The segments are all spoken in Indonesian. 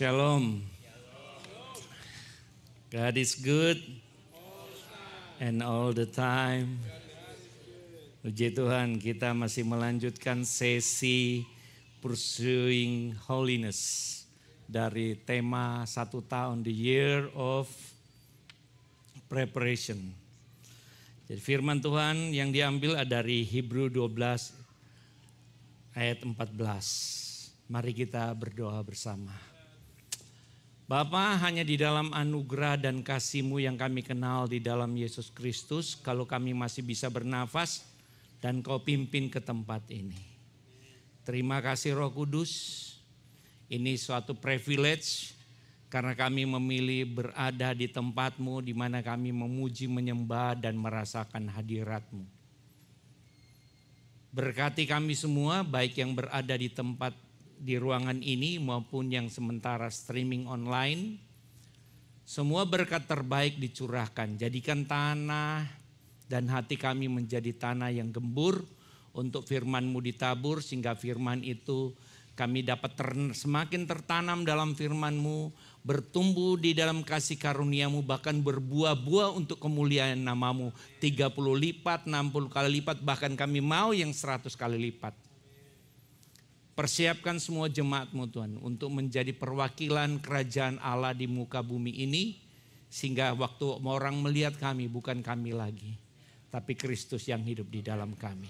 Shalom. God is good and all the time. Puji Tuhan, kita masih melanjutkan sesi Pursuing Holiness dari tema 1 tahun, The Year of Preparation. Jadi firman Tuhan yang diambil dari Hebrew 12 ayat 14. Mari kita berdoa bersama. Bapa, hanya di dalam anugerah dan kasih-Mu yang kami kenal di dalam Yesus Kristus, kalau kami masih bisa bernafas dan Kau pimpin ke tempat ini. Terima kasih Roh Kudus, ini suatu privilege karena kami memilih berada di tempat-Mu di mana kami memuji, menyembah dan merasakan hadirat-Mu. Berkati kami semua, baik yang berada di tempat di ruangan ini maupun yang sementara streaming online. Semua berkat terbaik dicurahkan. Jadikan tanah dan hati kami menjadi tanah yang gembur untuk firman-Mu ditabur, sehingga firman itu kami dapat semakin tertanam dalam firman-Mu, bertumbuh di dalam kasih karunia-Mu, bahkan berbuah-buah untuk kemuliaan nama-Mu. 30 lipat, 60 kali lipat, bahkan kami mau yang 100 kali lipat. Persiapkan semua jemaat-Mu Tuhan untuk menjadi perwakilan kerajaan Allah di muka bumi ini. Sehingga waktu orang melihat kami, bukan kami lagi, tapi Kristus yang hidup di dalam kami.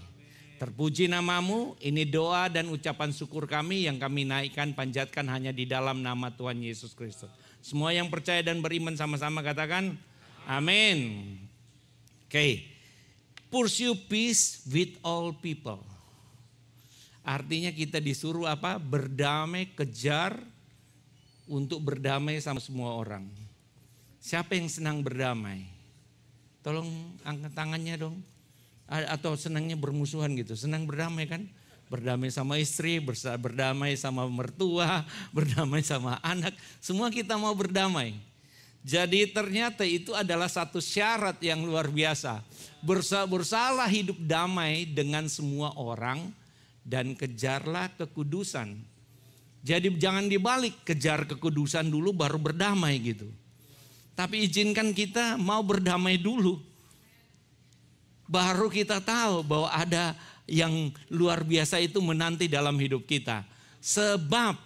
Terpuji nama-Mu, ini doa dan ucapan syukur kami yang kami naikkan, panjatkan hanya di dalam nama Tuhan Yesus Kristus. Semua yang percaya dan beriman sama-sama katakan amin. Oke. Pursue peace with all people. Artinya kita disuruh apa? Berdamai, kejar untuk berdamai sama semua orang. Siapa yang senang berdamai? Tolong angkat tangannya dong. Atau senangnya bermusuhan gitu. Senang berdamai kan? Berdamai sama istri, berdamai sama mertua, berdamai sama anak. Semua kita mau berdamai. Jadi ternyata itu adalah satu syarat yang luar biasa. Berusahalah hidup damai dengan semua orang. Dan kejarlah kekudusan. Jadi jangan dibalik, kejar kekudusan dulu baru berdamai gitu. Tapi izinkan kita mau berdamai dulu. Baru kita tahu bahwa ada yang luar biasa itu menanti dalam hidup kita. Sebab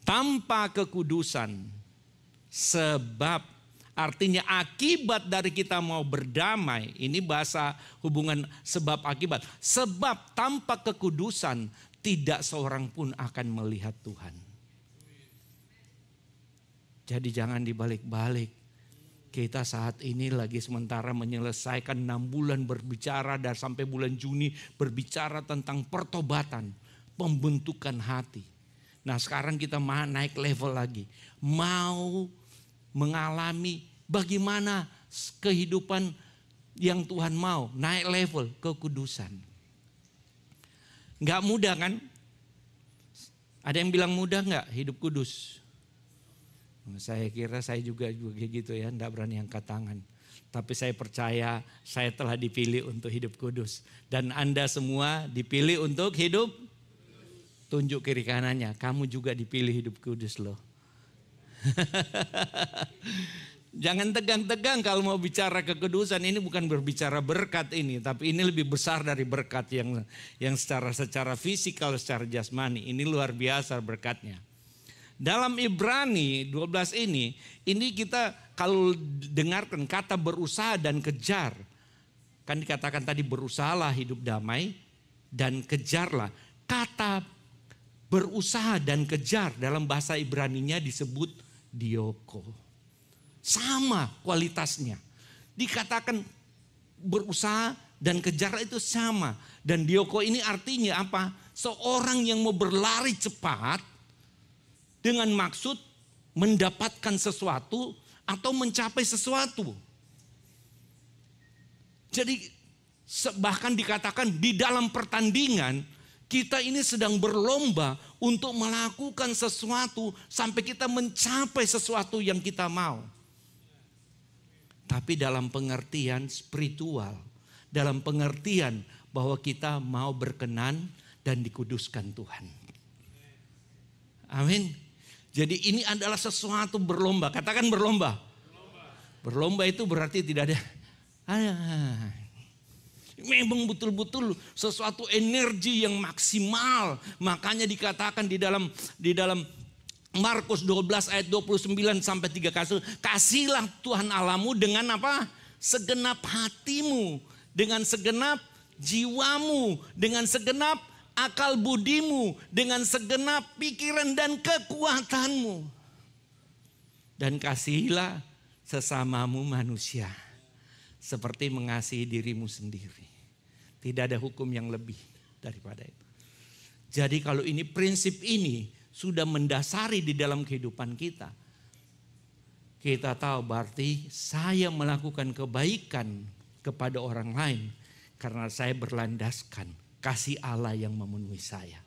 tanpa kekudusan, artinya akibat dari kita mau berdamai. Ini bahasa hubungan sebab akibat. Sebab tanpa kekudusan tidak seorang pun akan melihat Tuhan. Jadi jangan dibalik-balik. Kita saat ini lagi sementara menyelesaikan 6 bulan berbicara dan sampai bulan Juni berbicara tentang pertobatan, pembentukan hati. Nah sekarang kita mau naik level lagi. Mau mengalami bagaimana kehidupan yang Tuhan mau, naik level kekudusan. Gak mudah kan? Ada yang bilang mudah gak hidup kudus? Saya kira saya juga gitu ya, gak berani angkat tangan. Tapi saya percaya saya telah dipilih untuk hidup kudus. Dan Anda semua dipilih untuk hidup, tunjuk kiri kanannya, kamu juga dipilih hidup kudus loh. Jangan tegang-tegang kalau mau bicara kekudusan. Ini bukan berbicara berkat ini, tapi ini lebih besar dari berkat yang secara fisikal, secara jasmani. Ini luar biasa berkatnya. Dalam Ibrani 12 ini kita kalau dengarkan kata berusaha dan kejar. Kan dikatakan tadi berusahalah hidup damai dan kejarlah. Kata berusaha dan kejar dalam bahasa Ibraninya disebut dioko. Sama kualitasnya. Dikatakan berusaha dan kejar itu sama. Dan dioko ini artinya apa? Seorang yang mau berlari cepat dengan maksud mendapatkan sesuatu atau mencapai sesuatu. Jadi bahkan dikatakan di dalam pertandingan kita ini sedang berlomba untuk melakukan sesuatu sampai kita mencapai sesuatu yang kita mau. Tapi dalam pengertian spiritual, dalam pengertian bahwa kita mau berkenan dan dikuduskan Tuhan. Amin. Jadi ini adalah sesuatu berlomba. Katakan berlomba. Berlomba itu berarti tidak ada. Memang betul-betul sesuatu energi yang maksimal. Makanya dikatakan di dalam Markus 12 ayat 29 sampai 3 kali. Kasihlah Tuhan Allahmu dengan apa? Segenap hatimu, dengan segenap jiwamu, dengan segenap akal budimu, dengan segenap pikiran dan kekuatanmu. Dan kasihilah sesamamu manusia seperti mengasihi dirimu sendiri. Tidak ada hukum yang lebih daripada itu. Jadi kalau ini prinsip ini sudah mendasari di dalam kehidupan kita. Kita tahu berarti saya melakukan kebaikan kepada orang lain karena saya berlandaskan kasih Allah yang memenuhi saya.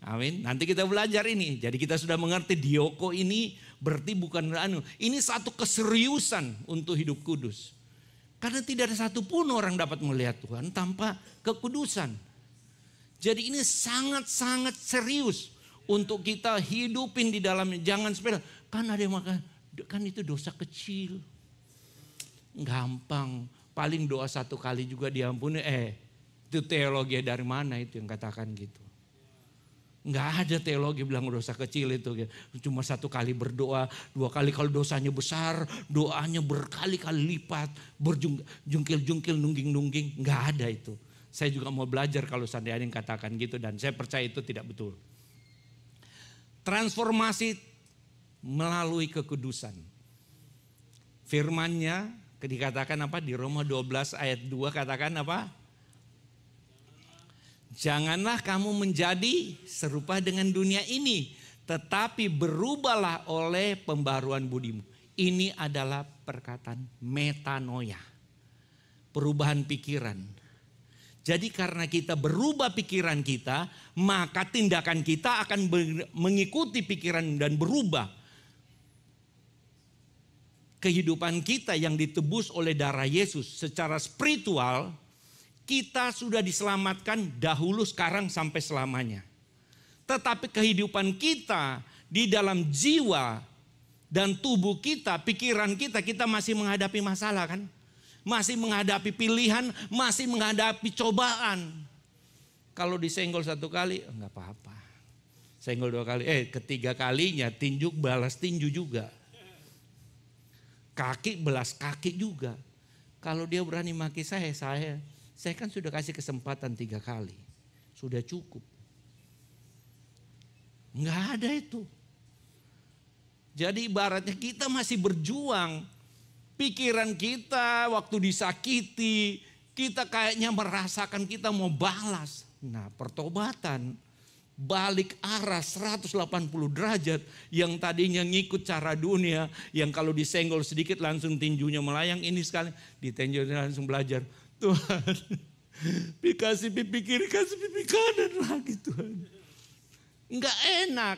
Amin. Nanti kita belajar ini. Jadi kita sudah mengerti dioko ini berarti bukan ini satu keseriusan untuk hidup kudus. Karena tidak ada satupun orang dapat melihat Tuhan tanpa kekudusan. Jadi ini sangat-sangat serius untuk kita hidupin di dalamnya. Jangan sepele. Kan ada yang makan, kan itu dosa kecil. Gampang. Paling doa 1 kali juga diampuni. Itu teologi dari mana itu yang katakan gitu. Enggak ada teologi bilang dosa kecil itu. Cuma 1 kali berdoa, 2 kali kalau dosanya besar, doanya berkali-kali lipat, berjungkil-jungkil, nungging-nungging. Enggak ada itu. Saya juga mau belajar kalau seandainya yang katakan gitu dan saya percaya itu tidak betul. Transformasi melalui kekudusan. Firman-Nya dikatakan apa? Di Roma 12 ayat 2 katakan apa? Janganlah kamu menjadi serupa dengan dunia ini, tetapi berubahlah oleh pembaruan budimu. Ini adalah perkataan metanoia, perubahan pikiran. Jadi karena kita berubah pikiran kita, maka tindakan kita akan mengikuti pikiran dan berubah. Kehidupan kita yang ditebus oleh darah Yesus secara spiritual, kita sudah diselamatkan dahulu, sekarang, sampai selamanya. Tetapi kehidupan kita di dalam jiwa dan tubuh kita, pikiran kita, kita masih menghadapi masalah kan? Masih menghadapi pilihan, masih menghadapi cobaan. Kalau disenggol 1 kali, enggak apa-apa. Senggol 2 kali, ketiga kalinya tinju balas tinju juga. Kaki belas kaki juga. Kalau dia berani maki saya kan sudah kasih kesempatan 3 kali. Sudah cukup. Enggak ada itu. Jadi ibaratnya kita masih berjuang. Pikiran kita waktu disakiti, kita kayaknya merasakan kita mau balas. Nah, pertobatan balik arah 180 derajat, yang tadinya ngikut cara dunia, yang kalau disenggol sedikit langsung tinjunya melayang, ini sekali ditenjolnya langsung belajar. Tuhan, kasih pipi kiri, kasih pipi kanan lagi Tuhan. Enggak enak.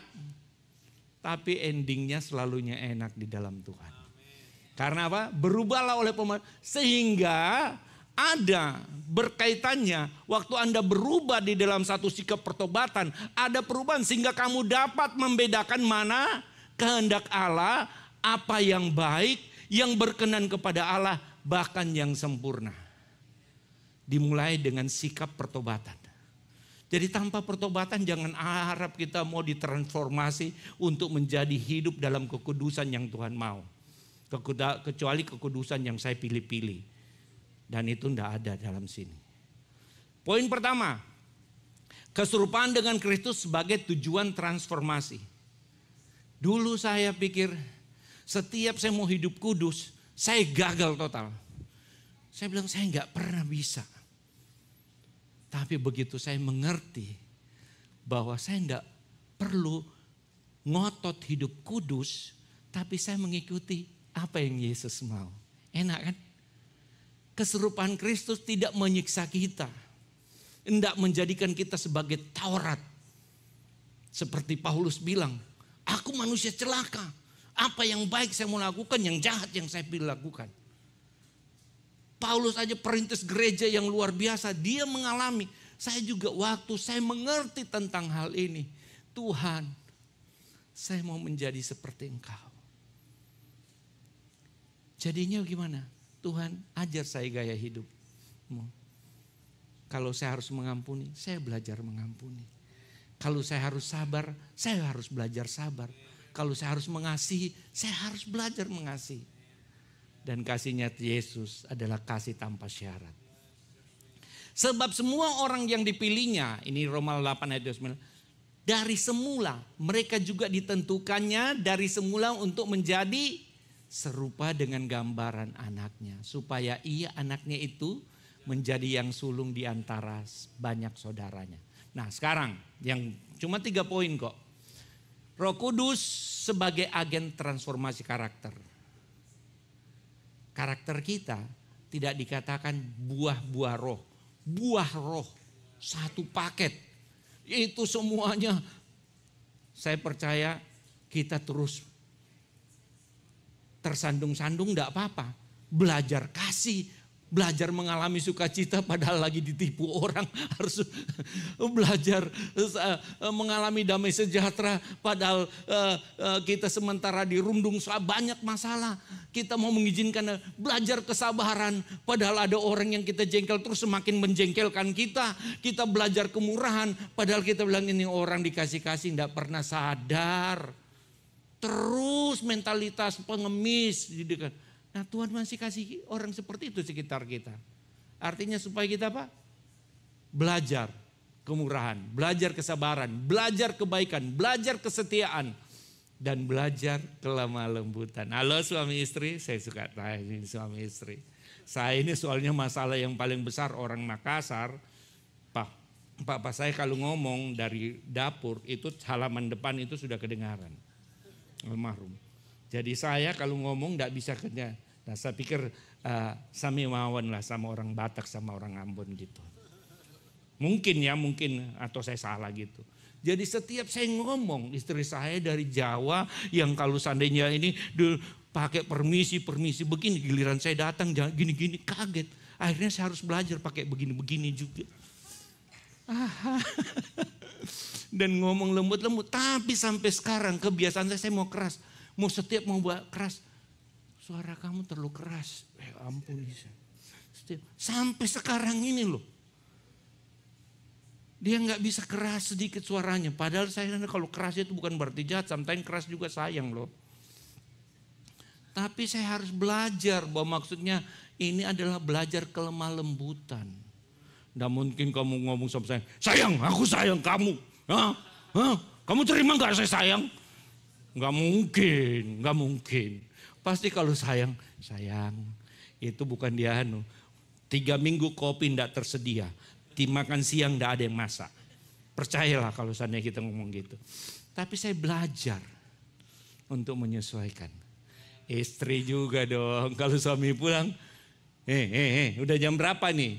Tapi endingnya selalunya enak di dalam Tuhan. Karena apa? Berubahlah oleh sehingga ada berkaitannya. Waktu Anda berubah di dalam satu sikap pertobatan, ada perubahan sehingga kamu dapat membedakan mana kehendak Allah, apa yang baik, yang berkenan kepada Allah, bahkan yang sempurna. Dimulai dengan sikap pertobatan. Jadi tanpa pertobatan jangan harap kita mau ditransformasi untuk menjadi hidup dalam kekudusan yang Tuhan mau. Kecuali kekudusan yang saya pilih-pilih. Dan itu tidak ada dalam sini. Poin pertama, keserupaan dengan Kristus sebagai tujuan transformasi. Dulu saya pikir setiap saya mau hidup kudus, saya gagal total. Saya bilang saya nggak pernah bisa. Tapi begitu saya mengerti bahwa saya tidak perlu ngotot hidup kudus, tapi saya mengikuti apa yang Yesus mau. Enak kan? Keserupaan Kristus tidak menyiksa kita. Tidak menjadikan kita sebagai Taurat. Seperti Paulus bilang, aku manusia celaka. Apa yang baik saya mau lakukan, yang jahat yang saya pilih lakukan. Paulus aja perintis gereja yang luar biasa. Dia mengalami. Saya juga waktu saya mengerti tentang hal ini. Tuhan, Saya mau menjadi seperti Engkau. Jadinya gimana? Tuhan, ajar saya gaya hidupmu. Kalau saya harus mengampuni, saya belajar mengampuni. Kalau saya harus sabar, saya harus belajar sabar. Kalau saya harus mengasihi, saya harus belajar mengasihi. Dan kasihnya Yesus adalah kasih tanpa syarat. Sebab semua orang yang dipilihnya, ini Roma 8 ayat 29, dari semula mereka juga ditentukannya dari semula untuk menjadi serupa dengan gambaran anaknya. Supaya anaknya itu menjadi yang sulung di antara banyak saudaranya. Nah sekarang yang cuma 3 poin kok. Roh Kudus sebagai agen transformasi karakter. Karakter kita tidak dikatakan buah-buah roh. Buah roh, satu paket. Itu semuanya saya percaya kita terus tersandung-sandung enggak apa-apa. Belajar kasih, belajar mengalami sukacita padahal lagi ditipu orang. Harus belajar mengalami damai sejahtera padahal kita sementara dirundung banyak masalah. Kita mau mengizinkan belajar kesabaran padahal ada orang yang kita jengkel terus semakin menjengkelkan kita. Kita belajar kemurahan padahal kita bilang ini orang dikasih-kasih enggak pernah sadar. Terus mentalitas pengemis. Nah Tuhan masih kasih orang seperti itu sekitar kita. Artinya supaya kita apa? Belajar kemurahan, belajar kesabaran, belajar kebaikan, belajar kesetiaan. Dan belajar kelemah lembutan. Halo suami istri, saya suka tanya suami istri. Saya ini soalnya masalah yang paling besar orang Makassar. Pak saya kalau ngomong dari dapur itu halaman depan itu sudah kedengaran. Almarhum. Jadi saya kalau ngomong enggak bisa kerja. Nah saya pikir sami mawon lah sama orang Batak sama orang Ambon gitu. Mungkin atau saya salah gitu. Jadi setiap saya ngomong istri saya dari Jawa yang kalau seandainya ini pakai permisi begini giliran saya datang gini kaget. Akhirnya saya harus belajar pakai begini juga. Dan ngomong lembut-lembut tapi sampai sekarang kebiasaan saya mau keras. Mau keras. Suara kamu terlalu keras. Ampun. Sampai sekarang ini loh. Dia nggak bisa keras sedikit suaranya. Padahal saya kalau keras itu bukan berarti jahat. Sometimes keras juga sayang loh. Tapi saya harus belajar bahwa maksudnya ini adalah belajar kelemah lembutan. Nggak mungkin kamu ngomong sama saya. Sayang, aku sayang kamu. Hah? Kamu terima nggak saya sayang? Nggak mungkin. Pasti kalau sayang itu bukan dia 3 minggu kopi nggak tersedia. Dimakan siang enggak ada yang masak. Percayalah kalau seandainya kita ngomong gitu. Tapi saya belajar untuk menyesuaikan. Istri juga dong. Kalau suami pulang, udah jam berapa nih?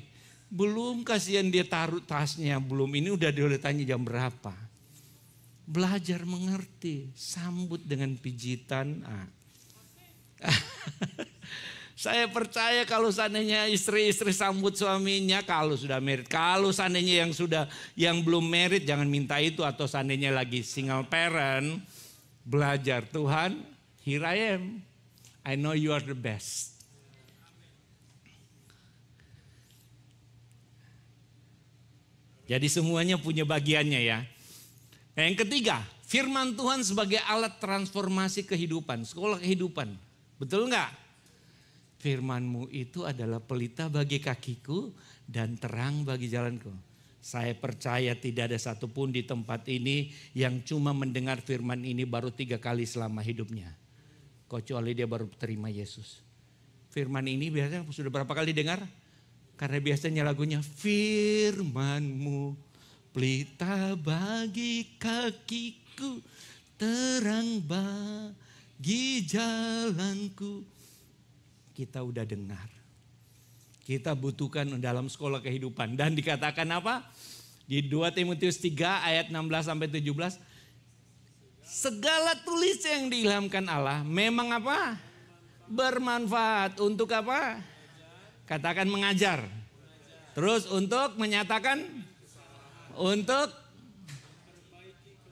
Belum, kasihan dia taruh tasnya. Belum, ini udah tanya jam berapa. Belajar mengerti. Sambut dengan pijitan. Saya percaya kalau seandainya istri-istri sambut suaminya kalau sudah married. Kalau seandainya yang belum married jangan minta itu. Atau seandainya lagi single parent, belajar Tuhan, here I am. I know you are the best. Jadi semuanya punya bagiannya ya. Nah, yang ketiga, firman Tuhan sebagai alat transformasi kehidupan, sekolah kehidupan. Betul enggak? Firman-Mu itu adalah pelita bagi kakiku dan terang bagi jalanku. Saya percaya tidak ada satupun di tempat ini yang cuma mendengar firman ini baru 3 kali selama hidupnya. Kecuali dia baru terima Yesus. Firman ini biasanya sudah berapa kali dengar? Karena biasanya lagunya firman-Mu pelita bagi kakiku, terang bagi jalanku. Kita udah dengar. Kita butuhkan dalam sekolah kehidupan. Dan dikatakan apa? Di 2 Timotius 3 ayat 16-17. Segala tulis yang diilhamkan Allah memang apa? Bermanfaat. Untuk apa? Katakan mengajar. Terus untuk menyatakan. Untuk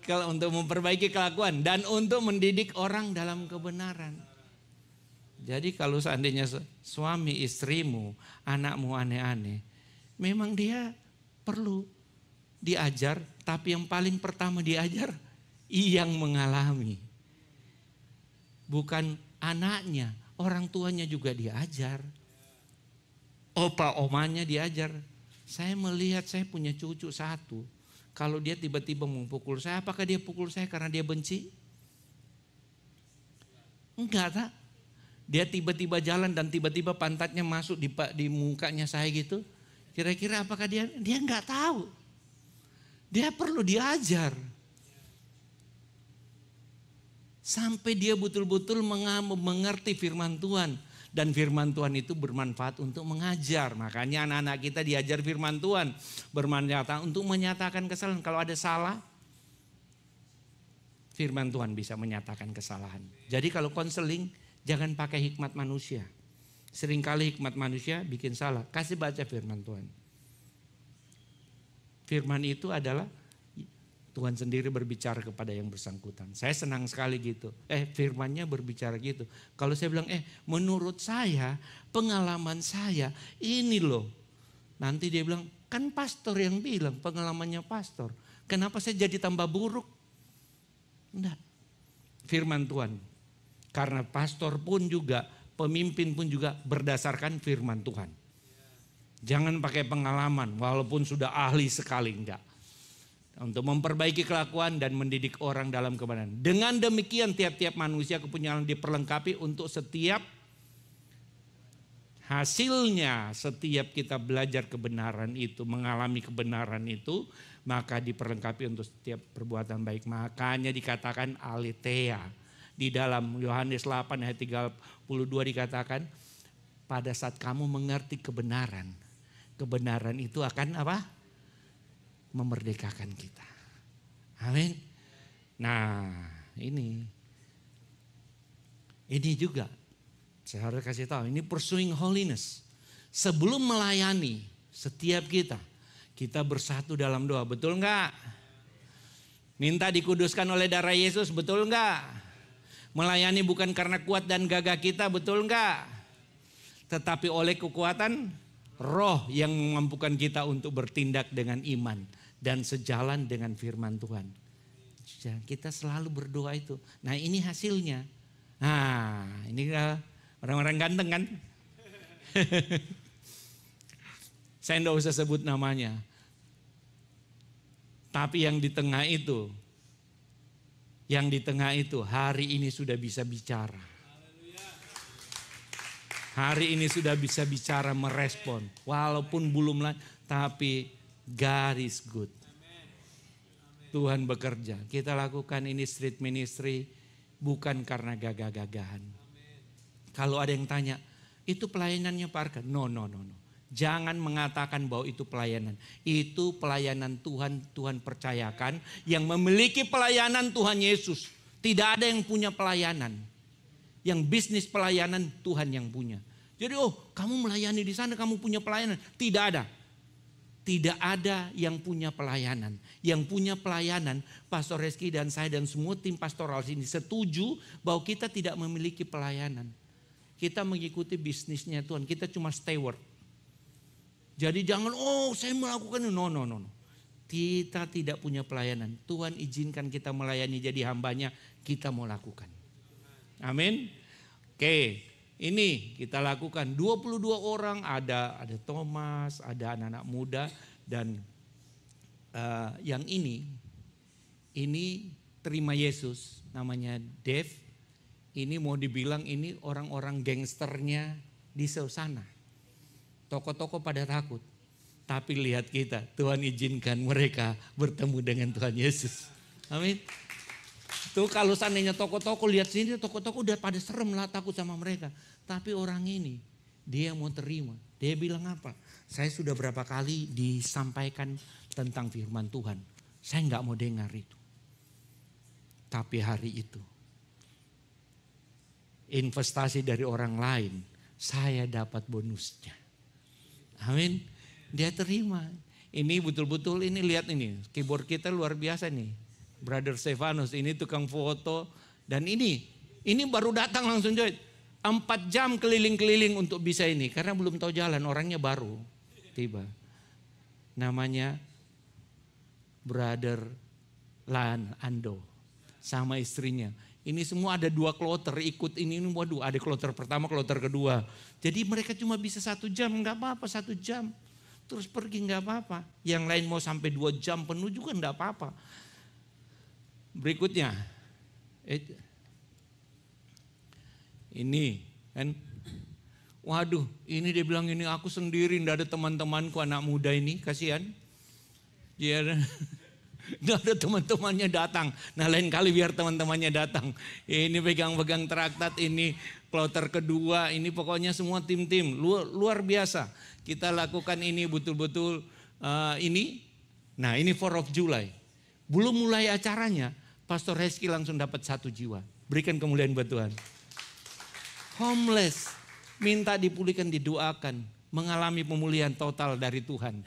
untuk memperbaiki kelakuan dan untuk mendidik orang dalam kebenaran. Jadi kalau seandainya suami istrimu, anakmu aneh-aneh, memang dia perlu diajar, tapi yang paling pertama diajar yang mengalami. Bukan anaknya, orang tuanya juga diajar. Opa omanya diajar. Saya melihat saya punya cucu satu. Kalau dia tiba-tiba memukul saya, apakah dia pukul saya karena dia benci? Enggak, tak. Dia tiba-tiba jalan dan tiba-tiba pantatnya masuk di mukanya saya gitu. Kira-kira apakah dia enggak tahu. Dia perlu diajar. Sampai dia betul-betul mengerti firman Tuhan. Dan firman Tuhan itu bermanfaat untuk mengajar. Makanya anak-anak kita diajar firman Tuhan. Bermanfaat untuk menyatakan kesalahan. Kalau ada salah, firman Tuhan bisa menyatakan kesalahan. Jadi kalau konseling, jangan pakai hikmat manusia. Seringkali hikmat manusia bikin salah. Kasih baca firman Tuhan. Firman itu adalah Tuhan sendiri berbicara kepada yang bersangkutan. Saya senang sekali gitu. Firmannya berbicara gitu. Kalau saya bilang, menurut saya, pengalaman saya, ini loh. Nanti dia bilang, kan pastor yang bilang, pengalamannya pastor. Kenapa saya jadi tambah buruk? Enggak. Firman Tuhan. Karena pastor pun juga, pemimpin pun juga berdasarkan firman Tuhan. Jangan pakai pengalaman, walaupun sudah ahli sekali, enggak. Untuk memperbaiki kelakuan dan mendidik orang dalam kebenaran. Dengan demikian tiap-tiap manusia kepunyaan diperlengkapi untuk setiap hasilnya. Setiap kita belajar kebenaran itu, mengalami kebenaran itu, maka diperlengkapi untuk setiap perbuatan baik. Makanya dikatakan aletheia. Di dalam Yohanes 8 ayat 32 dikatakan, pada saat kamu mengerti kebenaran, kebenaran itu akan apa? Memerdekakan kita. Amin. Nah, ini juga saya harus kasih tahu, ini pursuing holiness. Sebelum melayani setiap kita bersatu dalam doa, betul enggak? Minta dikuduskan oleh darah Yesus, betul enggak? Melayani bukan karena kuat dan gagah kita, betul enggak? Tetapi oleh kekuatan Roh yang memampukan kita untuk bertindak dengan iman dan sejalan dengan firman Tuhan. Kita selalu berdoa itu. Nah, ini hasilnya. Nah, ini orang-orang ganteng kan? Saya enggak usah sebut namanya. Tapi yang di tengah itu hari ini sudah bisa bicara. Hari ini sudah bisa bicara, merespon. Walaupun belum lah, tapi God is good. Tuhan bekerja. Kita lakukan ini street ministry bukan karena gagah-gagahan. Kalau ada yang tanya, itu pelayanannya Pak Arkan? No. Jangan mengatakan bahwa itu pelayanan. Itu pelayanan Tuhan, Tuhan percayakan. Yang memiliki pelayanan Tuhan Yesus. Tidak ada yang punya pelayanan. Yang bisnis pelayanan Tuhan yang punya. Jadi kamu melayani di sana, kamu punya pelayanan. Tidak ada. Tidak ada yang punya pelayanan. Yang punya pelayanan, Pastor Reski dan saya dan semua tim pastoral sini setuju bahwa kita tidak memiliki pelayanan. Kita mengikuti bisnisnya Tuhan, kita cuma steward. Jadi jangan, saya melakukan, no. Kita tidak punya pelayanan. Tuhan izinkan kita melayani jadi hambanya, kita mau lakukan. Amin. Oke, ini kita lakukan 22 orang, ada Thomas, ada anak-anak muda dan yang ini terima Yesus, namanya Dave. Ini mau dibilang ini orang-orang gangsternya di sana. Toko-toko pada takut. Tapi lihat kita, Tuhan izinkan mereka bertemu dengan Tuhan Yesus. Amin. Tuh kalau seandainya toko-toko lihat sini, toko-toko udah pada serem lah, takut sama mereka. Tapi orang ini, dia mau terima. Dia bilang apa? Saya sudah berapa kali disampaikan tentang firman Tuhan. Saya nggak mau dengar itu. Tapi hari itu, investasi dari orang lain, saya dapat bonusnya. Amin. Dia terima. Ini betul-betul, ini lihat ini, keyboard kita luar biasa nih. Brother Stefanus ini tukang foto. Dan ini baru datang langsung join. 4 jam keliling-keliling untuk bisa ini. Karena belum tahu jalan, orangnya baru tiba. Namanya Brother Lan Ando sama istrinya. Ini semua ada 2 kloter ikut ini. Waduh, ada kloter pertama, kloter kedua. Jadi mereka cuma bisa 1 jam, nggak apa-apa 1 jam. Terus pergi nggak apa-apa. Yang lain mau sampai 2 jam penuh juga nggak apa-apa. Berikutnya. Ini kan. Waduh, ini dia bilang ini aku sendiri, nggak ada teman-temanku anak muda ini, kasihan. Dia nggak ada teman-temannya datang. Nah lain kali biar teman-temannya datang. Ini pegang-pegang traktat, ini kloter kedua, ini pokoknya semua tim-tim luar biasa. Kita lakukan ini betul-betul ini. Nah ini 4 of July. Belum mulai acaranya, Pastor Reski langsung dapat 1 jiwa. Berikan kemuliaan buat Tuhan. Homeless, minta dipulihkan, didoakan, mengalami pemulihan total dari Tuhan.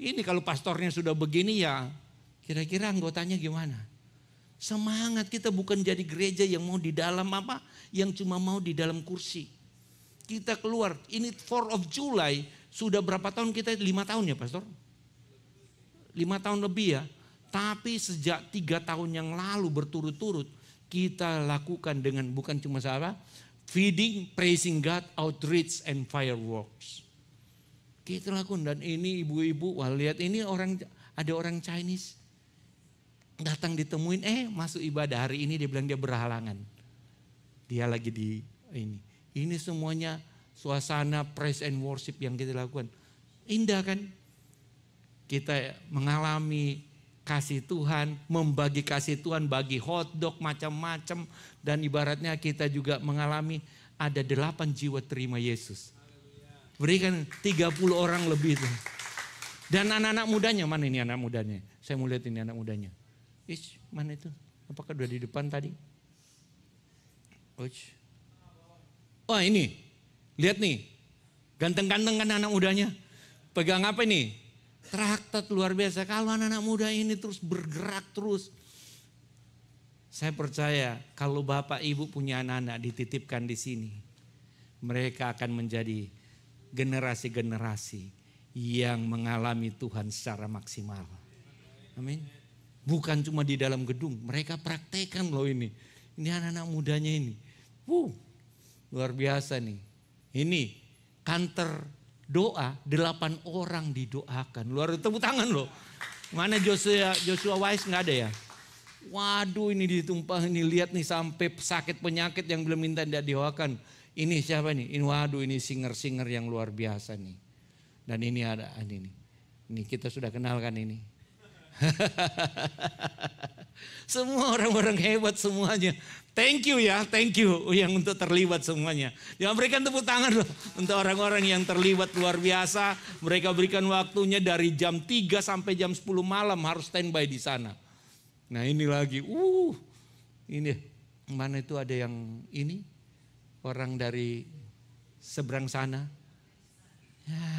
Ini kalau pastornya sudah begini ya, kira-kira anggotanya gimana? Semangat, kita bukan jadi gereja yang mau di dalam apa? Yang cuma mau di dalam kursi. Kita keluar, ini 4 of July, sudah berapa tahun kita? 5 tahun ya pastor? 5 tahun lebih ya. Tapi sejak 3 tahun yang lalu berturut-turut, kita lakukan dengan bukan cuma salah, feeding, praising God, outreach, and fireworks. Kita lakukan, dan ini ibu-ibu, wah lihat ini ada orang Chinese. Datang ditemuin, masuk ibadah hari ini dia bilang dia berhalangan. Dia lagi di ini. Ini semuanya suasana praise and worship yang kita lakukan. Indah kan? Kita mengalami kasih Tuhan, membagi kasih Tuhan, bagi hotdog macam-macam. Dan ibaratnya kita juga mengalami ada 8 jiwa terima Yesus. Berikan 30 orang lebih itu. Dan anak-anak mudanya, mana ini anak mudanya? Saya mau lihat ini anak mudanya. Mana itu? Apakah udah di depan tadi? Oh ini, lihat nih. Ganteng-ganteng kan anak mudanya. Pegang apa ini? Traktat luar biasa. Kalau anak-anak muda ini terus bergerak terus. Saya percaya kalau Bapak Ibu punya anak-anak dititipkan di sini. Mereka akan menjadi generasi-generasi yang mengalami Tuhan secara maksimal. Amin. Bukan cuma di dalam gedung. Mereka praktekkan loh ini. Ini anak-anak mudanya ini. Luar biasa nih. Ini kantor doa 8 orang didoakan. Luar tepuk tangan loh. Mana Joshua Wise nggak ada ya? Waduh ini ditumpah, ini lihat nih sampai sakit penyakit yang belum minta tidak didoakan. Ini siapa nih? Ini waduh ini singer-singer yang luar biasa nih. Dan ini ada ini. Ini kita sudah kenalkan ini. Semua orang-orang hebat semuanya. Thank you ya, thank you yang untuk terlibat semuanya. Jangan berikan tepuk tangan loh untuk orang-orang yang terlibat luar biasa. Mereka berikan waktunya dari jam 3 sampai jam 10 malam harus standby di sana. Nah ini lagi, ini mana itu ada yang ini orang dari seberang sana. Ya,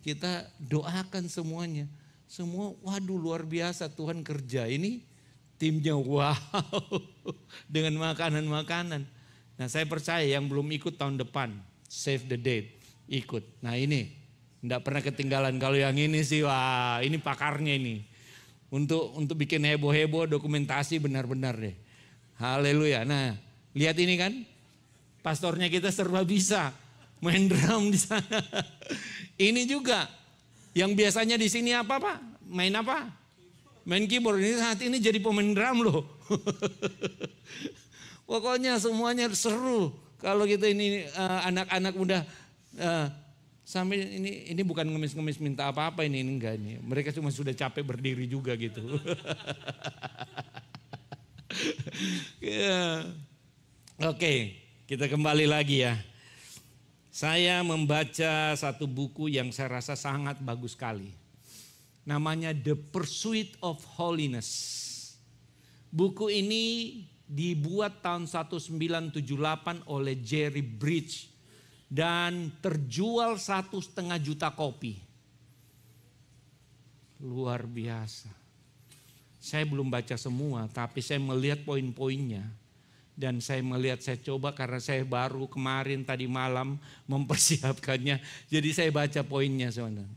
kita doakan semuanya. Semua waduh luar biasa Tuhan kerja ini timnya wow dengan makanan-makanan. Nah saya percaya yang belum ikut tahun depan save the date ikut. Nah ini enggak pernah ketinggalan. Kalau yang ini sih wah ini pakarnya ini. Untuk bikin heboh-heboh dokumentasi benar-benar deh. Haleluya. Nah lihat ini kan pastornya kita serba bisa main drum di sana. Ini juga yang biasanya di sini apa Pak? Main apa? Main keyboard. Ini saat ini jadi pemain drum loh. Pokoknya semuanya seru. Kalau kita ini anak-anak muda sampai ini bukan ngemis-ngemis minta apa-apa ini enggak ini. Mereka cuma sudah capek berdiri juga gitu. Ya. Oke, kita kembali lagi ya. Saya membaca satu buku yang saya rasa sangat bagus sekali. Namanya The Pursuit of Holiness. Buku ini dibuat tahun 1978 oleh Jerry Bridge dan terjual 1,5 juta kopi. Luar biasa. Saya belum baca semua, tapi saya melihat poin-poinnya. Dan saya melihat, saya coba karena saya baru kemarin tadi malam mempersiapkannya. Jadi saya baca poinnya sebenarnya.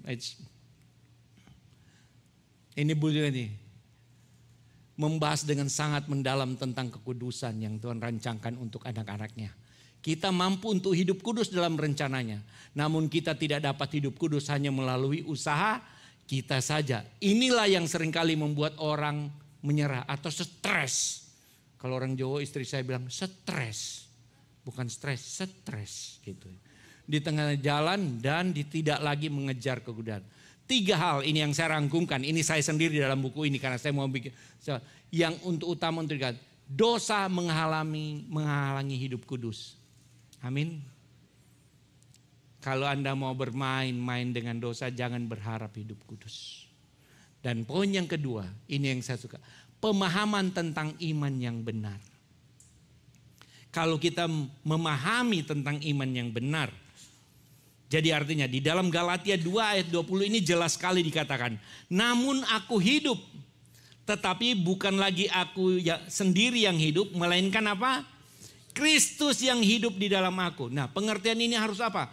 Ini bunyinya nih. Membahas dengan sangat mendalam tentang kekudusan yang Tuhan rancangkan untuk anak-anaknya. Kita mampu untuk hidup kudus dalam rencananya. Namun kita tidak dapat hidup kudus hanya melalui usaha kita saja. Inilah yang seringkali membuat orang menyerah atau stres. Kalau orang Jawa istri saya bilang stres. Bukan stres, stres gitu. Di tengah jalan dan tidak lagi mengejar kekudusan. 3 hal ini yang saya rangkumkan. Ini saya sendiri dalam buku ini karena saya mau bikin. Yang untuk utama untuk dikatakan. Dosa menghalangi hidup kudus. Amin. Kalau Anda mau bermain-main dengan dosa, jangan berharap hidup kudus. Dan poin yang kedua, ini yang saya suka. Pemahaman tentang iman yang benar. Kalau kita memahami tentang iman yang benar. Jadi artinya di dalam Galatia 2 ayat 20 ini jelas sekali dikatakan. Namun aku hidup, tetapi bukan lagi aku sendiri yang hidup, melainkan apa? Kristus yang hidup di dalam aku. Nah, pengertian ini harus apa?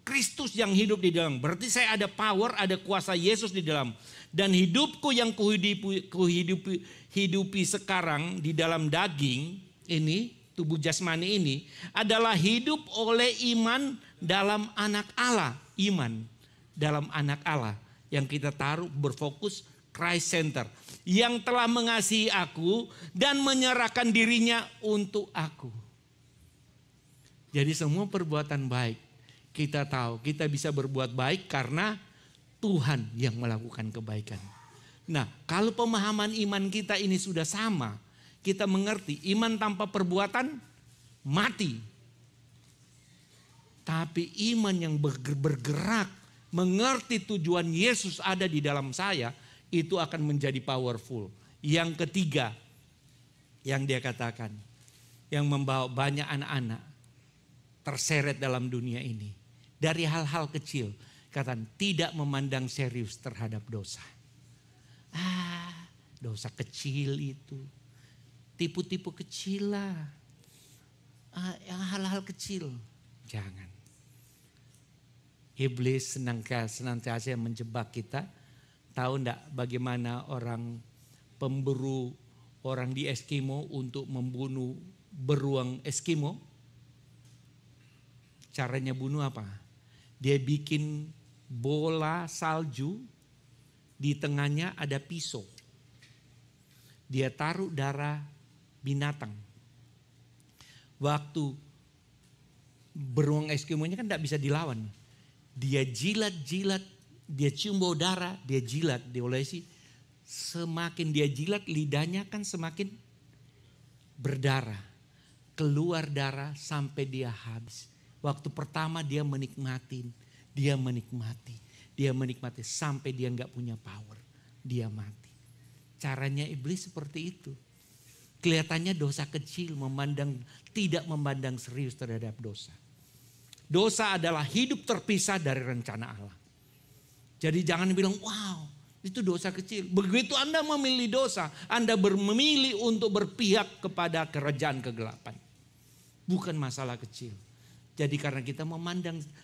Kristus yang hidup di dalam. Berarti saya ada power, ada kuasa Yesus di dalam. Dan hidupku yang kuhidupi sekarang di dalam daging ini, tubuh jasmani ini, adalah hidup oleh iman dalam anak Allah. Iman dalam anak Allah yang kita taruh berfokus Christ Center. Yang telah mengasihi aku dan menyerahkan dirinya untuk aku. Jadi semua perbuatan baik kita tahu kita bisa berbuat baik karena Tuhan yang melakukan kebaikan. Nah, kalau pemahaman iman kita ini sudah sama, kita mengerti iman tanpa perbuatan mati. Tapi iman yang bergerak, mengerti tujuan Yesus ada di dalam saya, itu akan menjadi powerful. Yang ketiga yang dia katakan, yang membawa banyak anak-anak terseret dalam dunia ini. Dari hal-hal kecil. Katakan tidak memandang serius terhadap dosa. Dosa kecil itu. Tipu-tipu kecil lah. Yang hal-hal kecil. Jangan. Iblis senantiasa menjebak kita. Tahu enggak bagaimana orang pemburu orang di Eskimo untuk membunuh beruang Eskimo? Caranya bunuh apa? Dia bikin bola salju, di tengahnya ada pisau. Dia taruh darah binatang. Waktu beruang Eskimo-nya kan tidak bisa dilawan. Dia jilat-jilat, dia cium bau darah, dia jilat, diolesi. Semakin dia jilat, lidahnya kan semakin berdarah. Keluar darah sampai dia habis. Waktu pertama dia menikmati sampai dia nggak punya power, dia mati. Caranya iblis seperti itu. Kelihatannya dosa kecil, tidak memandang serius terhadap dosa. Dosa adalah hidup terpisah dari rencana Allah. Jadi jangan bilang, wow itu dosa kecil. Begitu Anda memilih dosa, Anda memilih untuk berpihak kepada kerajaan kegelapan. Bukan masalah kecil. Jadi karena kita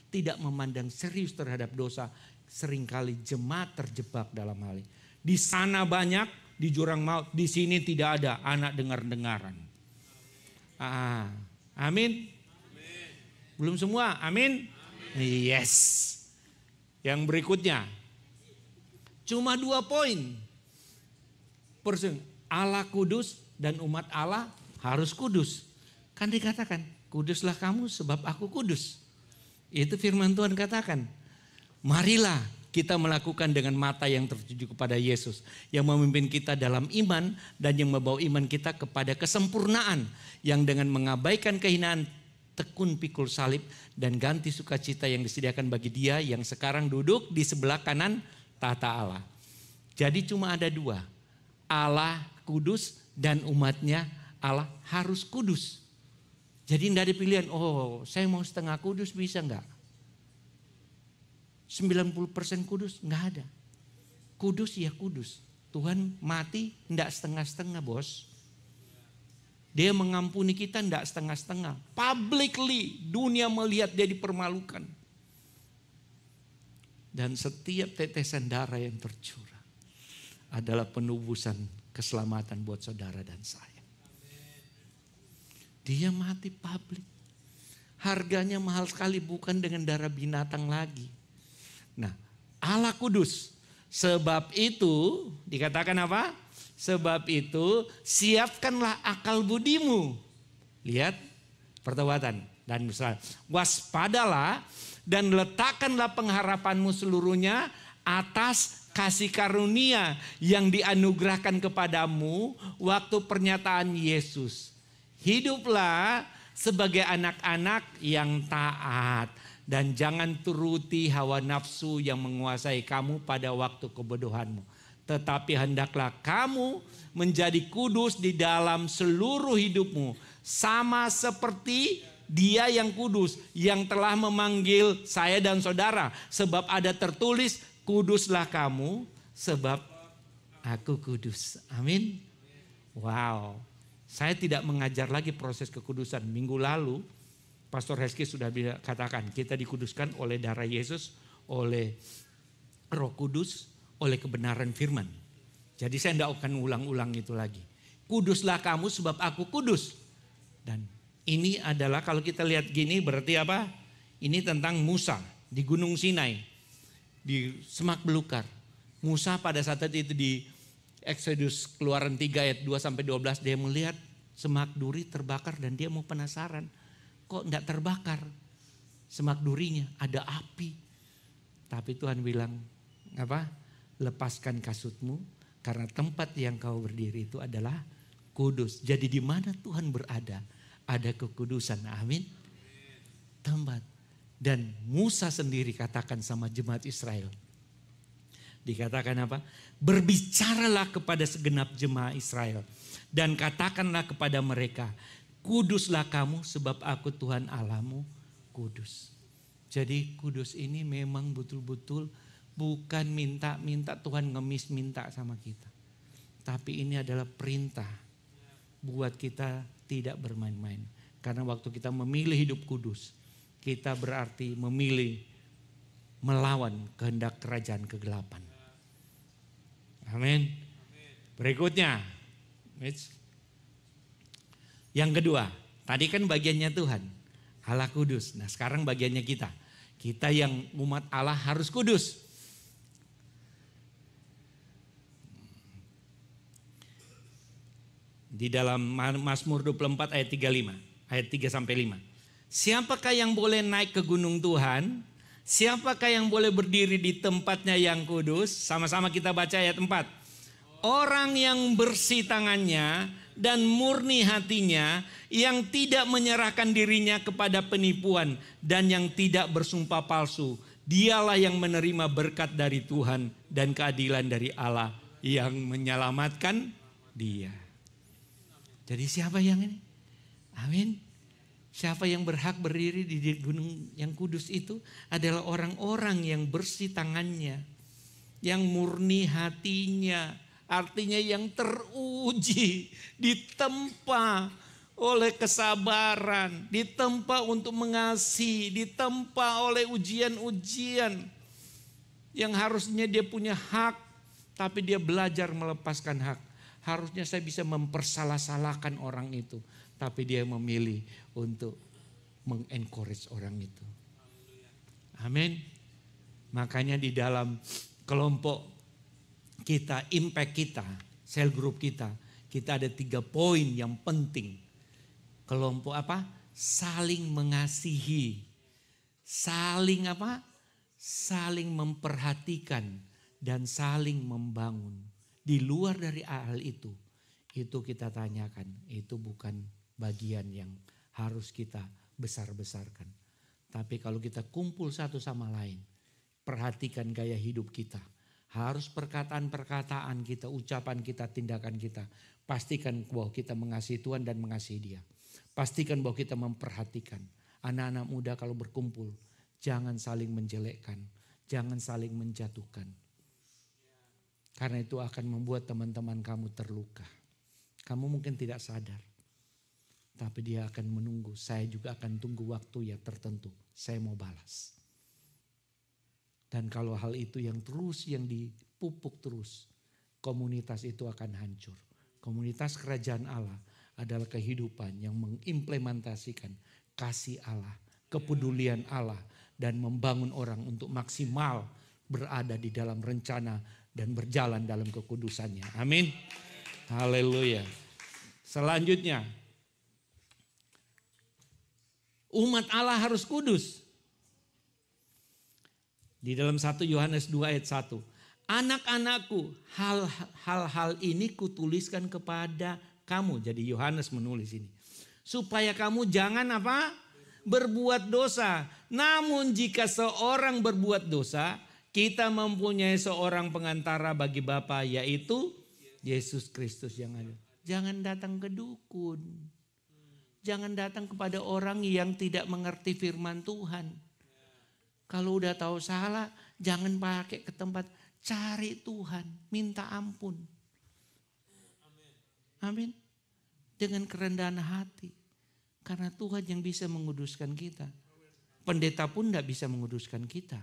tidak memandang serius terhadap dosa, seringkali jemaat terjebak dalam hal ini. Di sana banyak, di jurang maut, di sini tidak ada anak dengar-dengaran. Amin. Belum semua, amin. Yes. Yang berikutnya, cuma 2 poin. Allah kudus dan umat Allah harus kudus. Kan dikatakan, kuduslah kamu sebab aku kudus. Itu firman Tuhan katakan. Marilah kita melakukan dengan mata yang tertuju kepada Yesus. Yang memimpin kita dalam iman dan yang membawa iman kita kepada kesempurnaan. Yang dengan mengabaikan kehinaan tekun pikul salib dan ganti sukacita yang disediakan bagi dia yang sekarang duduk di sebelah kanan tahta Allah. Jadi cuma ada 2. Allah kudus dan umatnya Allah harus kudus. Jadi tidak ada pilihan, saya mau setengah kudus bisa enggak? 90% kudus enggak ada. Kudus ya kudus. Tuhan mati tidak setengah-setengah, bos. Dia mengampuni kita tidak setengah-setengah. Publicly dunia melihat dia dipermalukan. Dan setiap tetesan darah yang tercurah adalah penebusan keselamatan buat saudara dan saya. Dia mati publik. Harganya mahal sekali, bukan dengan darah binatang lagi. Nah, Allah kudus. Sebab itu dikatakan apa? Sebab itu siapkanlah akal budimu. Lihat pertobatan dan misalnya waspadalah dan letakkanlah pengharapanmu seluruhnya atas kasih karunia yang dianugerahkan kepadamu waktu pernyataan Yesus. Hiduplah sebagai anak-anak yang taat dan jangan turuti hawa nafsu yang menguasai kamu pada waktu kebodohanmu. Tetapi hendaklah kamu menjadi kudus di dalam seluruh hidupmu, sama seperti Dia yang kudus yang telah memanggil saya dan saudara. Sebab ada tertulis, kuduslah kamu sebab aku kudus. Amin. Wow. Saya tidak mengajar lagi proses kekudusan. Minggu lalu Pastor Heski sudah katakan kita dikuduskan oleh darah Yesus, oleh Roh Kudus, oleh kebenaran firman. Jadi saya tidak akan ulang-ulang itu lagi. Kuduslah kamu sebab aku kudus. Dan ini adalah kalau kita lihat gini berarti apa? Ini tentang Musa di Gunung Sinai, di semak belukar. Musa pada saat itu di Exodus Keluaran 3 ayat 2-12 dia melihat semak duri terbakar dan dia mau penasaran. Kok enggak terbakar semak durinya, ada api. Tapi Tuhan bilang apa? Lepaskan kasutmu karena tempat yang kau berdiri itu adalah kudus. Jadi di mana Tuhan berada ada kekudusan. Amin. Tempat. Dan Musa sendiri katakan sama jemaat Israel. Dikatakan apa? Berbicaralah kepada segenap jemaah Israel dan katakanlah kepada mereka, kuduslah kamu sebab aku Tuhan Allahmu kudus. Jadi kudus ini memang betul-betul bukan minta-minta Tuhan ngemis minta sama kita. Tapi ini adalah perintah buat kita tidak bermain-main. Karena waktu kita memilih hidup kudus, kita berarti memilih melawan kehendak kerajaan kegelapan. Amin. Berikutnya. Yang kedua, tadi kan bagiannya Tuhan. Allah kudus. Nah sekarang bagiannya kita. Kita yang umat Allah harus kudus. Di dalam Mazmur 24 ayat 35. Ayat 3-5. Siapakah yang boleh naik ke gunung Tuhan? Siapakah yang boleh berdiri di tempatnya yang kudus? Sama-sama kita baca ayat 4. Orang yang bersih tangannya dan murni hatinya, yang tidak menyerahkan dirinya kepada penipuan dan yang tidak bersumpah palsu. Dialah yang menerima berkat dari Tuhan dan keadilan dari Allah yang menyelamatkan dia. Jadi siapa yang ini? Amin. Siapa yang berhak berdiri di gunung yang kudus itu adalah orang-orang yang bersih tangannya, yang murni hatinya, artinya yang teruji, ditempa oleh kesabaran, ditempa untuk mengasihi, ditempa oleh ujian-ujian yang harusnya dia punya hak, tapi dia belajar melepaskan hak. Harusnya saya bisa mempersalah-salahkan orang itu. Tapi dia memilih untuk mengencourage orang itu. Amin. Makanya di dalam kelompok kita, impact kita, sel group kita ada 3 poin yang penting. Kelompok apa? Saling mengasihi. Saling apa? Saling memperhatikan dan saling membangun. Di luar dari hal itu kita tanyakan, itu bukan bagian yang harus kita besar-besarkan. Tapi kalau kita kumpul satu sama lain, perhatikan gaya hidup kita. Harus perkataan-perkataan kita, ucapan kita, tindakan kita. Pastikan bahwa kita mengasihi Tuhan dan mengasihi Dia. Pastikan bahwa kita memperhatikan. Anak-anak muda kalau berkumpul, jangan saling menjelekkan, jangan saling menjatuhkan. Karena itu akan membuat teman-teman kamu terluka. Kamu mungkin tidak sadar. Tapi dia akan menunggu. Saya juga akan tunggu waktu yang tertentu. Saya mau balas. Dan kalau hal itu yang dipupuk terus. Komunitas itu akan hancur. Komunitas kerajaan Allah adalah kehidupan yang mengimplementasikan kasih Allah. Kepedulian Allah. Dan membangun orang untuk maksimal berada di dalam rencana dan berjalan dalam kekudusannya. Amin. Haleluya. Selanjutnya, umat Allah harus kudus. Di dalam 1 Yohanes 2 ayat 1. Anak-anakku, hal-hal ini kutuliskan kepada kamu. Jadi Yohanes menulis ini. Supaya kamu jangan apa? Berbuat dosa. Namun jika seorang berbuat dosa, kita mempunyai seorang pengantara bagi Bapa, yaitu Yesus Kristus yang ada. Jangan datang ke dukun. Jangan datang kepada orang yang tidak mengerti firman Tuhan. Kalau udah tahu salah, jangan pakai ke tempat, cari Tuhan, minta ampun. Amin. Dengan kerendahan hati. Karena Tuhan yang bisa menguduskan kita. Pendeta pun tidak bisa menguduskan kita.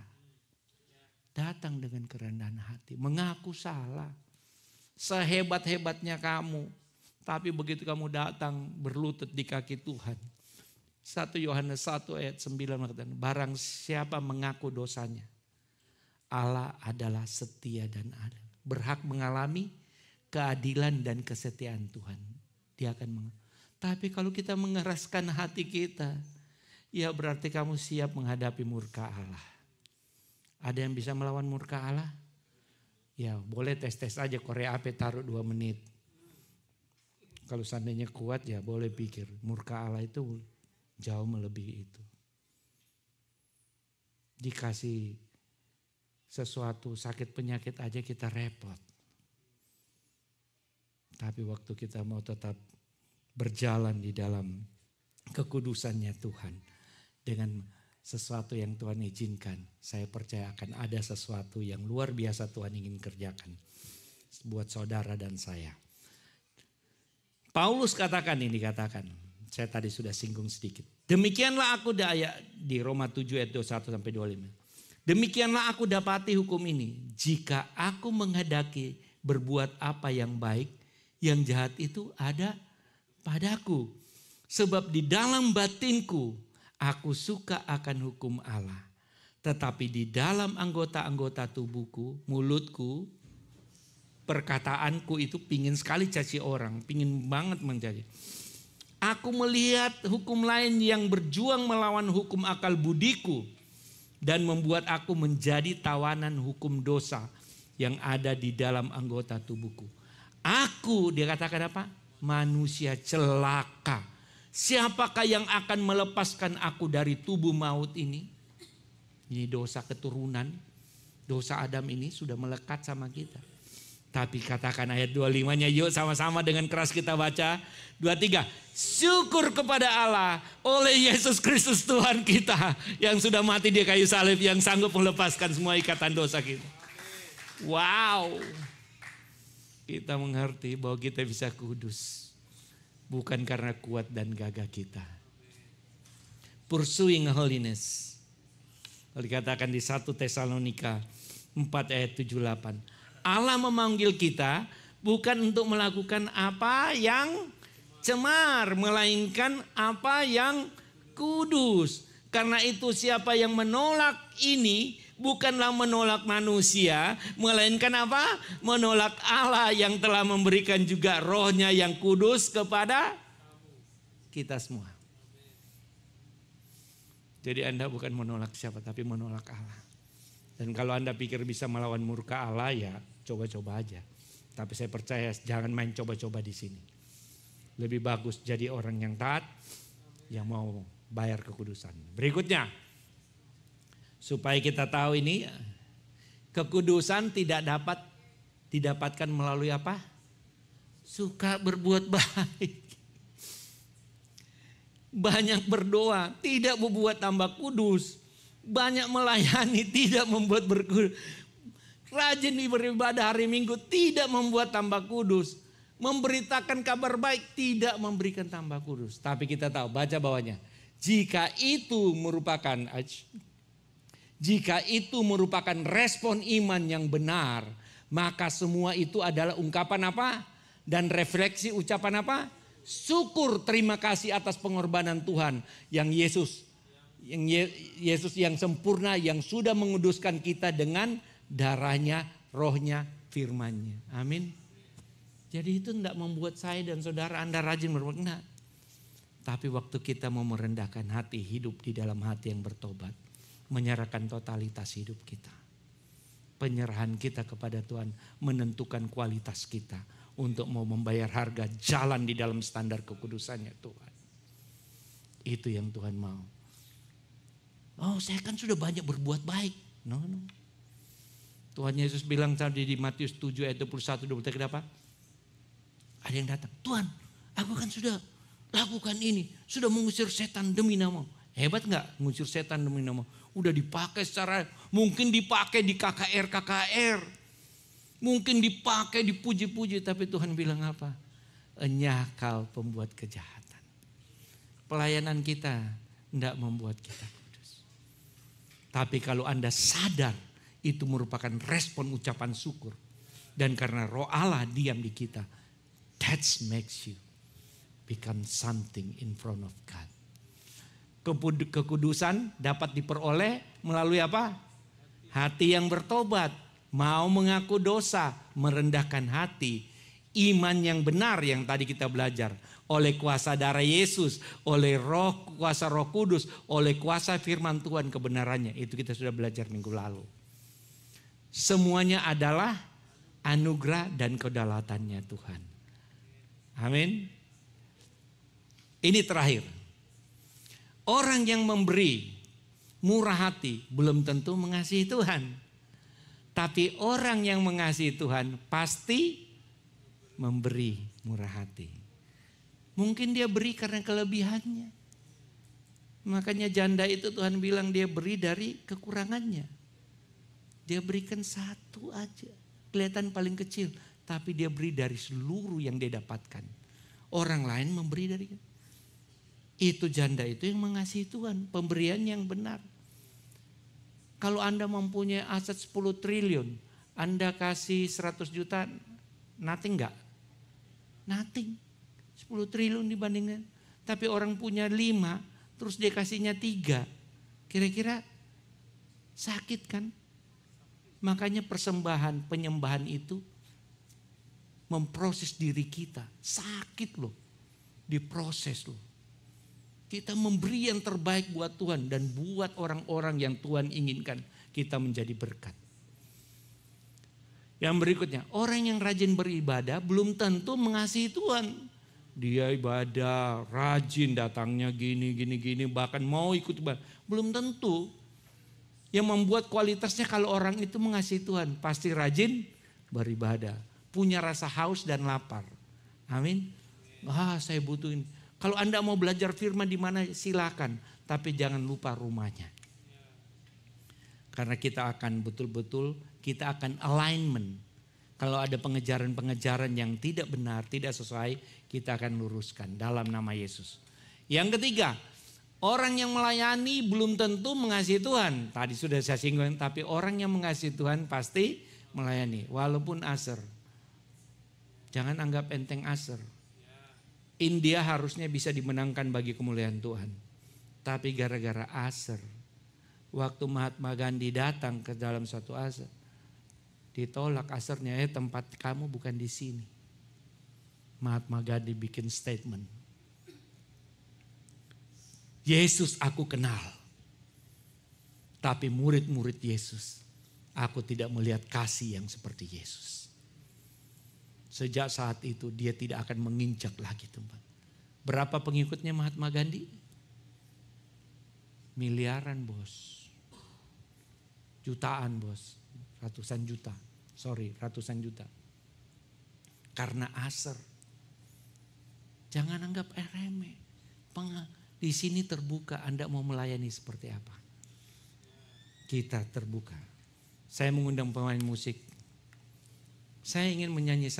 Datang dengan kerendahan hati, mengaku salah. Sehebat-hebatnya kamu, tapi begitu kamu datang berlutut di kaki Tuhan. 1 Yohanes 1 ayat 9 mengatakan, barang siapa mengaku dosanya, Allah adalah setia dan adil. Berhak mengalami keadilan dan kesetiaan Tuhan. Dia akan tapi kalau kita mengeraskan hati kita, ya berarti kamu siap menghadapi murka Allah. Ada yang bisa melawan murka Allah? Ya boleh tes-tes aja Korea api taruh 2 menit. Kalau seandainya kuat ya boleh pikir. Murka Allah itu jauh melebihi itu. Dikasih sesuatu sakit penyakit aja kita repot. Tapi waktu kita mau tetap berjalan di dalam kekudusannya Tuhan. Dengan sesuatu yang Tuhan izinkan, saya percaya akan ada sesuatu yang luar biasa Tuhan ingin kerjakan buat saudara dan saya. Paulus katakan, saya tadi sudah singgung sedikit. Demikianlah aku di Roma 7 ayat 21 sampai 25. Demikianlah aku dapati hukum ini, jika aku menghendaki berbuat apa yang baik, yang jahat itu ada padaku. Sebab di dalam batinku aku suka akan hukum Allah. Tetapi di dalam anggota-anggota tubuhku, mulutku, perkataanku itu pingin sekali caci orang. Pingin banget mencaci. Aku melihat hukum lain yang berjuang melawan hukum akal budiku. Dan membuat aku menjadi tawanan hukum dosa yang ada di dalam anggota tubuhku. Aku, dia katakan apa? Manusia celaka. Siapakah yang akan melepaskan aku dari tubuh maut ini? Ini dosa keturunan. Dosa Adam ini sudah melekat sama kita. Tapi katakan ayat 25-nya, yuk sama-sama dengan keras kita baca. 23, syukur kepada Allah oleh Yesus Kristus Tuhan kita. Yang sudah mati di kayu salib, yang sanggup melepaskan semua ikatan dosa kita. Wow. Kita mengerti bahwa kita bisa kudus. Bukan karena kuat dan gagah kita. Pursuing holiness. Dikatakan di 1 Tesalonika 4 ayat 78. Allah memanggil kita bukan untuk melakukan apa yang cemar. Melainkan apa yang kudus. Karena itu siapa yang menolak ini bukanlah menolak manusia, melainkan apa? Menolak Allah yang telah memberikan juga rohnya yang kudus kepada kita semua. Jadi Anda bukan menolak siapa, tapi menolak Allah. Dan kalau Anda pikir bisa melawan murka Allah, ya coba-coba aja. Tapi saya percaya jangan main coba-coba di sini. Lebih bagus jadi orang yang taat, yang mau bayar kekudusan. Berikutnya. Supaya kita tahu ini, kekudusan tidak dapat didapatkan melalui apa? Suka berbuat baik. Banyak berdoa, tidak membuat tambah kudus. Banyak melayani, tidak membuat berkudus. Rajin beribadah hari Minggu tidak membuat tambah kudus. Memberitakan kabar baik tidak memberikan tambah kudus. Tapi kita tahu, baca bawahnya. Jika itu merupakan respon iman yang benar, maka semua itu adalah ungkapan apa? Dan refleksi ucapan apa? Syukur, terima kasih atas pengorbanan Tuhan yang Yesus yang sempurna, yang sudah menguduskan kita dengan darahnya, rohnya, firman-Nya. Amin. Jadi itu tidak membuat saya dan saudara Anda rajin berbuat, enggak. Tapi waktu kita mau merendahkan hati, hidup di dalam hati yang bertobat, menyerahkan totalitas hidup kita. Penyerahan kita kepada Tuhan menentukan kualitas kita untuk mau membayar harga jalan di dalam standar kekudusannya Tuhan. Itu yang Tuhan mau. Oh, saya kan sudah banyak berbuat baik. No. Tuhan Yesus bilang tadi di Matius 7 ayat 21 23 apa? Ada yang datang, Tuhan, aku kan sudah lakukan ini, sudah mengusir setan demi nama. Hebat nggak mengusir setan demi nama? Udah dipakai secara, mungkin dipakai di KKR, mungkin dipakai dipuji-puji, tapi Tuhan bilang apa? Enyah kau pembuat kejahatan. Pelayanan kita tidak membuat kita kudus. Tapi kalau Anda sadar itu merupakan respon ucapan syukur, dan karena Roh Allah diam di kita, that makes you become something in front of God. Kekudusan dapat diperoleh melalui apa? Hati yang bertobat, mau mengaku dosa, merendahkan hati. Iman yang benar yang tadi kita belajar. Oleh kuasa darah Yesus, oleh kuasa Roh Kudus, oleh kuasa firman Tuhan kebenarannya. Itu kita sudah belajar minggu lalu. Semuanya adalah anugerah dan kedaulatannya Tuhan. Amin. Ini terakhir. Orang yang memberi murah hati belum tentu mengasihi Tuhan. Tapi orang yang mengasihi Tuhan pasti memberi murah hati. Mungkin dia beri karena kelebihannya. Makanya janda itu Tuhan bilang dia beri dari kekurangannya. Dia berikan satu aja. Kelihatan paling kecil. Tapi dia beri dari seluruh yang dia dapatkan. Orang lain memberi dari itu. Janda itu yang mengasihi Tuhan. Pemberian yang benar. Kalau Anda mempunyai aset 10 triliun. Anda kasih 100 juta. Nothing enggak? Nothing. 10 triliun dibandingkan. Tapi orang punya 5. Terus dia kasihnya 3. Kira-kira sakit kan? Makanya persembahan, penyembahan itu memproses diri kita. Sakit loh. Diproses loh. Kita memberi yang terbaik buat Tuhan. Dan buat orang-orang yang Tuhan inginkan kita menjadi berkat. Yang berikutnya. Orang yang rajin beribadah belum tentu mengasihi Tuhan. Dia ibadah, rajin datangnya gini. Bahkan mau ikut ibadah. Belum tentu. Yang membuat kualitasnya kalau orang itu mengasihi Tuhan. Pasti rajin beribadah. Punya rasa haus dan lapar. Amin. Saya butuh ini. Kalau Anda mau belajar firman di mana silakan. Tapi jangan lupa rumahnya. Karena kita akan betul-betul, kita akan alignment. Kalau ada pengejaran-pengejaran yang tidak benar, tidak sesuai, kita akan luruskan dalam nama Yesus. Yang ketiga, orang yang melayani belum tentu mengasihi Tuhan. Tadi sudah saya singgung, tapi orang yang mengasihi Tuhan pasti melayani. Walaupun aser. Jangan anggap enteng aser. India harusnya bisa dimenangkan bagi kemuliaan Tuhan. Tapi gara-gara aser. Waktu Mahatma Gandhi datang ke dalam suatu aser. Ditolak asernya, tempat kamu bukan di sini. Mahatma Gandhi bikin statement. Yesus aku kenal. Tapi murid-murid Yesus, aku tidak melihat kasih yang seperti Yesus. Sejak saat itu dia tidak akan menginjak lagi tempat. Berapa pengikutnya Mahatma Gandhi? Miliaran bos. Jutaan bos. Ratusan juta. Karena aser. Jangan anggap remeh. Di sini terbuka Anda mau melayani seperti apa. Kita terbuka. Saya mengundang pemain musik. Saya ingin menyanyi